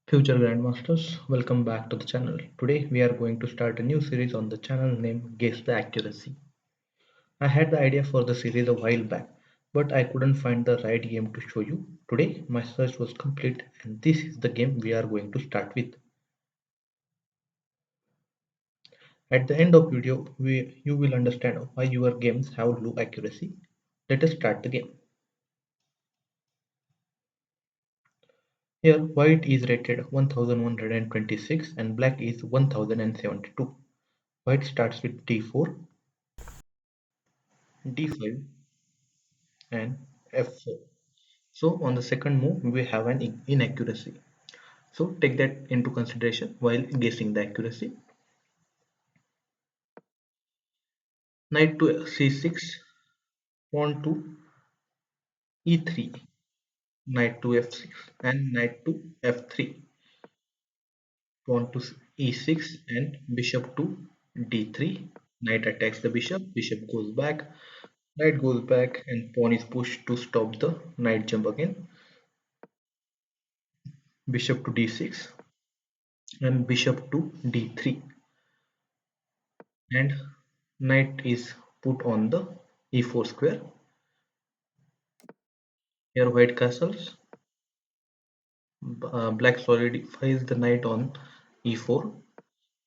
Future Grandmasters, welcome back to the channel. Today we are going to start a new series on the channel named Guess the Accuracy. I had the idea for the series a while back, but I couldn't find the right game to show you. Today my search was complete and this is the game we are going to start with. At the end of video, you will understand why your games have low accuracy. Let us start the game. Here white is rated 1126 and black is 1072. White starts with d4, d5 and f4. So on the second move, we have an inaccuracy. So take that into consideration while guessing the accuracy. Knight to c6, pawn to e3, knight to f6, and knight to f3, pawn to e6, and bishop to d3. Knight attacks the bishop, bishop goes back, knight goes back, and pawn is pushed to stop the knight jump again. Bishop to d6, and bishop to d3. And knight is put on the e4 square. Here white castles, black solidifies the knight on e4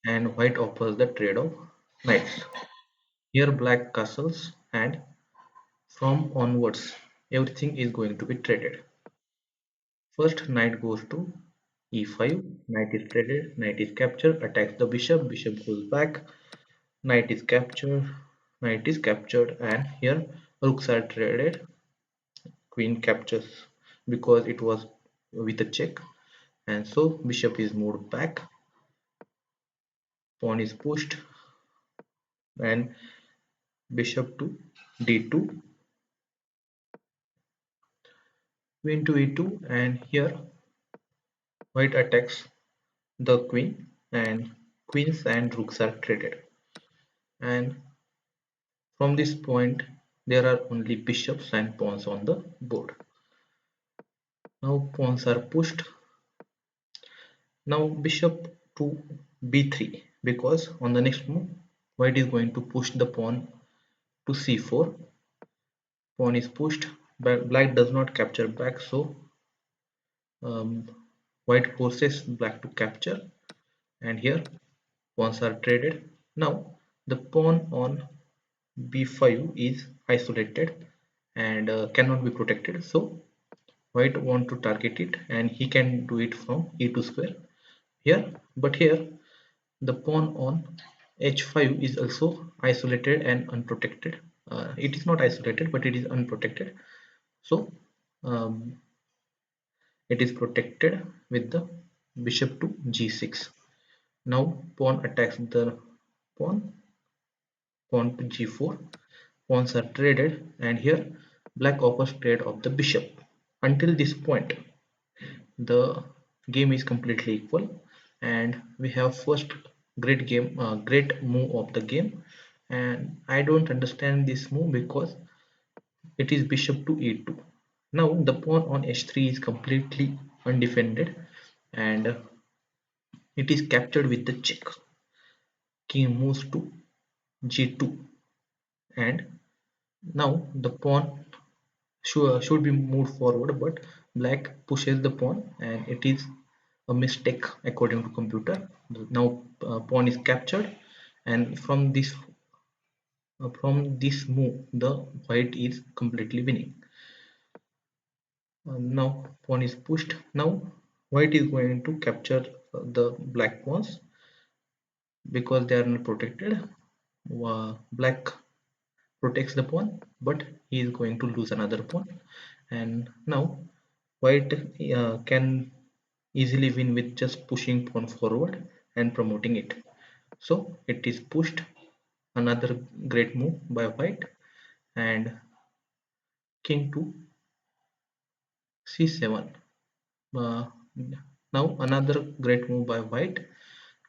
and white offers the trade of knights. Here black castles and from onwards everything is going to be traded. First knight goes to e5, knight is traded, knight is captured, attacks the bishop, bishop goes back, knight is captured, and here rooks are traded, queen captures because it was with a check, and so bishop is moved back, pawn is pushed, and bishop to d2, queen to e2, and here white attacks the queen and queens and rooks are traded, and from this point there are only bishops and pawns on the board. Now pawns are pushed. Now bishop to b3, because on the next move white is going to push the pawn to c4. Pawn is pushed, but black does not capture back, so um, white forces black to capture, and here pawns are traded. Now the pawn on b5 is isolated and cannot be protected, so white want to target it and he can do it from e2 square here, but here the pawn on h5 is also isolated and unprotected. It is not isolated but it is unprotected, so um, it is protected with the bishop to g6. Now pawn attacks the pawn, pawn to g4, pawns are traded, and here black offers trade of the bishop. Until this point the game is completely equal and we have first great move of the game, and I don't understand this move because it is bishop to e2. Now the pawn on h3 is completely undefended and it is captured with the check. King moves to g2, and now the pawn should be moved forward, but black pushes the pawn and it is a mistake according to computer. Now pawn is captured, and from this move the white is completely winning. Now pawn is pushed. Now white is going to capture the black pawns because they are not protected. Black protects the pawn, but he is going to lose another pawn, and now white can easily win with just pushing pawn forward and promoting it. So it is pushed, another great move by white, and king to c7. Uh, Now another great move by white,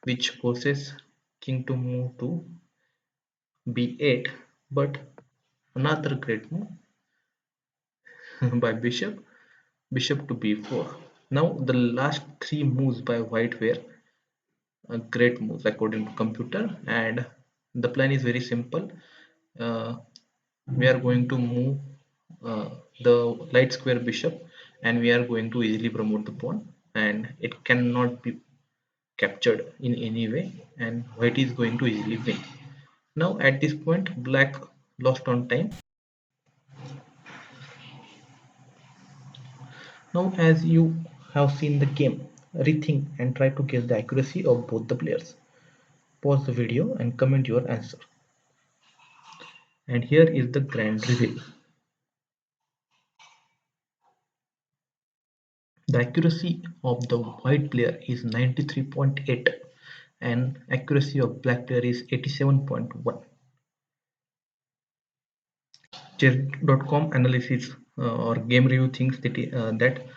which forces king to move to b8, but another great move by bishop to b4. Now the last three moves by white were great moves according to computer, and the plan is very simple. uh, we are going to move uh, the light square bishop, and we are going to easily promote the pawn, and it cannot be captured in any way, and white is going to easily win. Now at this point black lost on time. Now as you have seen the game, rethink and try to guess the accuracy of both the players. Pause the video and comment your answer. And here is the grand reveal. The accuracy of the white player is 93.8 and accuracy of black player is 87.1. Chess.com analysis or game review thinks that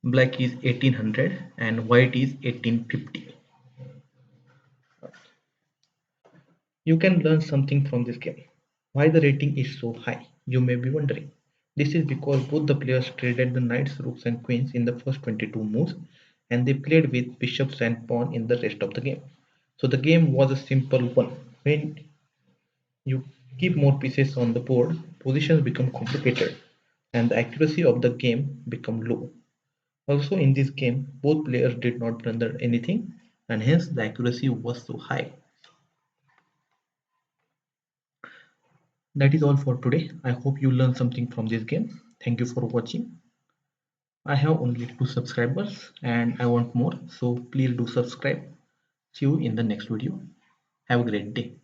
black is 1800 and white is 1850. You can learn something from this game. Why the rating is so high, you may be wondering. This is because both the players traded the knights, rooks and queens in the first 22 moves, and they played with bishops and pawn in the rest of the game. So the game was a simple one. When you keep more pieces on the board, positions become complicated and the accuracy of the game become low. Also in this game, both players did not blunder anything and hence the accuracy was so high. That is all for today. I hope you learned something from this game. Thank you for watching. I have only 2 subscribers and I want more, so please do subscribe. See you in the next video. Have a great day.